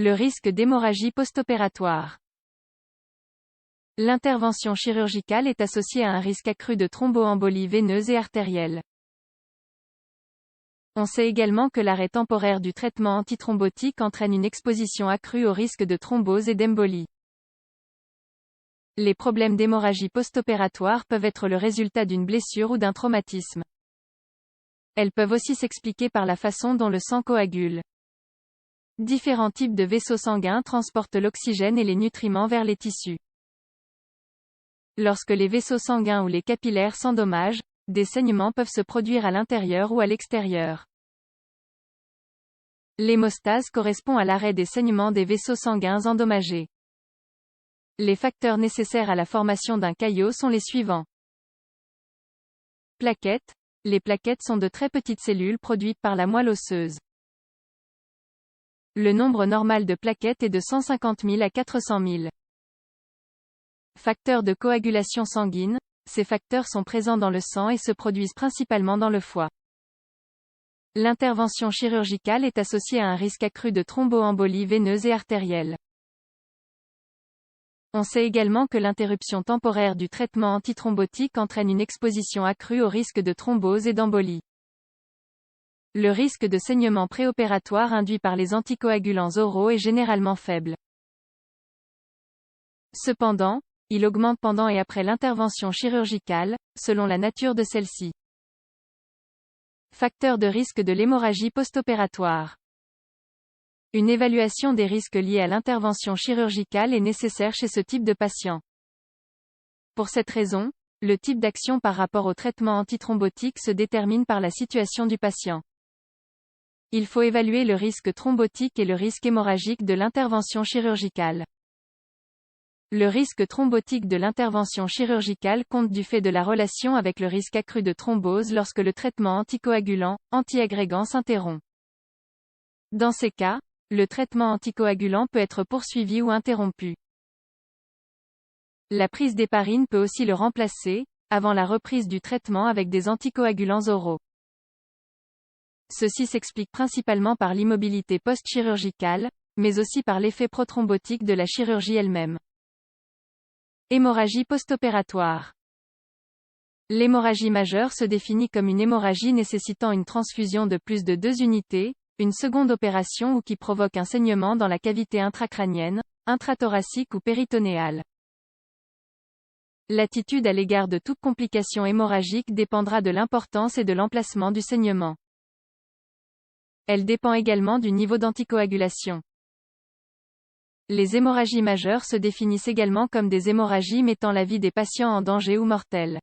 Le risque d'hémorragie post-opératoire. L'intervention chirurgicale est associée à un risque accru de thromboembolie veineuse et artérielle. On sait également que l'arrêt temporaire du traitement antithrombotique entraîne une exposition accrue au risque de thrombose et d'embolie. Les problèmes d'hémorragie post-opératoire peuvent être le résultat d'une blessure ou d'un traumatisme. Elles peuvent aussi s'expliquer par la façon dont le sang coagule. Différents types de vaisseaux sanguins transportent l'oxygène et les nutriments vers les tissus. Lorsque les vaisseaux sanguins ou les capillaires s'endommagent, des saignements peuvent se produire à l'intérieur ou à l'extérieur. L'hémostase correspond à l'arrêt des saignements des vaisseaux sanguins endommagés. Les facteurs nécessaires à la formation d'un caillot sont les suivants. Plaquettes. Les plaquettes sont de très petites cellules produites par la moelle osseuse. Le nombre normal de plaquettes est de 150 000 à 400 000. Facteurs de coagulation sanguine. Ces facteurs sont présents dans le sang et se produisent principalement dans le foie. L'intervention chirurgicale est associée à un risque accru de thromboembolie veineuse et artérielle. On sait également que l'interruption temporaire du traitement antithrombotique entraîne une exposition accrue au risque de thrombose et d'embolie. Le risque de saignement préopératoire induit par les anticoagulants oraux est généralement faible. Cependant, il augmente pendant et après l'intervention chirurgicale, selon la nature de celle-ci. Facteurs de risque de l'hémorragie post-opératoire. Une évaluation des risques liés à l'intervention chirurgicale est nécessaire chez ce type de patient. Pour cette raison, le type d'action par rapport au traitement antithrombotique se détermine par la situation du patient. Il faut évaluer le risque thrombotique et le risque hémorragique de l'intervention chirurgicale. Le risque thrombotique de l'intervention chirurgicale compte du fait de la relation avec le risque accru de thrombose lorsque le traitement anticoagulant, antiagrégant s'interrompt. Dans ces cas, le traitement anticoagulant peut être poursuivi ou interrompu. La prise d'héparine peut aussi le remplacer, avant la reprise du traitement avec des anticoagulants oraux. Ceci s'explique principalement par l'immobilité post-chirurgicale, mais aussi par l'effet prothrombotique de la chirurgie elle-même. Hémorragie post-opératoire. L'hémorragie majeure se définit comme une hémorragie nécessitant une transfusion de plus de 2 unités, une seconde opération ou qui provoque un saignement dans la cavité intracrânienne, intrathoracique ou péritonéale. L'attitude à l'égard de toute complication hémorragique dépendra de l'importance et de l'emplacement du saignement. Elle dépend également du niveau d'anticoagulation. Les hémorragies majeures se définissent également comme des hémorragies mettant la vie des patients en danger ou mortelles.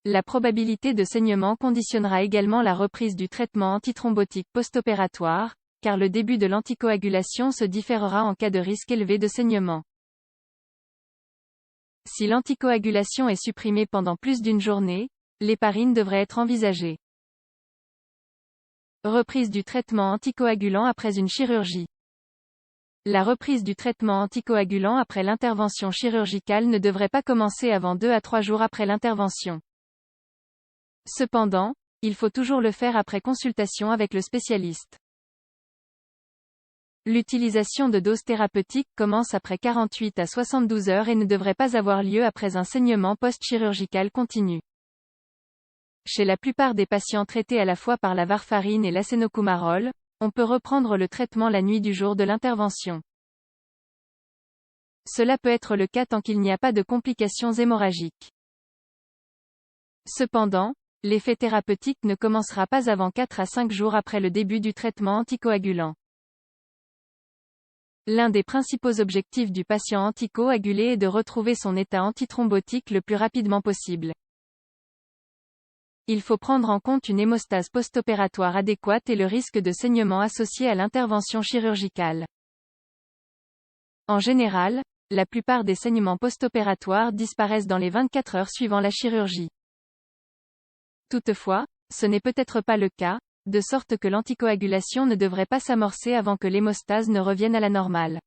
La probabilité de saignement conditionnera également la reprise du traitement antithrombotique post-opératoire, car le début de l'anticoagulation se différera en cas de risque élevé de saignement. Si l'anticoagulation est supprimée pendant plus d'une journée, l'héparine devrait être envisagée. Reprise du traitement anticoagulant après une chirurgie. La reprise du traitement anticoagulant après l'intervention chirurgicale ne devrait pas commencer avant 2 à 3 jours après l'intervention. Cependant, il faut toujours le faire après consultation avec le spécialiste. L'utilisation de doses thérapeutiques commence après 48 à 72 heures et ne devrait pas avoir lieu après un saignement post-chirurgical continu. Chez la plupart des patients traités à la fois par la warfarine et l'acénocumarol, on peut reprendre le traitement la nuit du jour de l'intervention. Cela peut être le cas tant qu'il n'y a pas de complications hémorragiques. Cependant, l'effet thérapeutique ne commencera pas avant 4 à 5 jours après le début du traitement anticoagulant. L'un des principaux objectifs du patient anticoagulé est de retrouver son état antithrombotique le plus rapidement possible. Il faut prendre en compte une hémostase post-opératoire adéquate et le risque de saignement associé à l'intervention chirurgicale. En général, la plupart des saignements post-opératoires disparaissent dans les 24 heures suivant la chirurgie. Toutefois, ce n'est peut-être pas le cas, de sorte que l'anticoagulation ne devrait pas s'amorcer avant que l'hémostase ne revienne à la normale.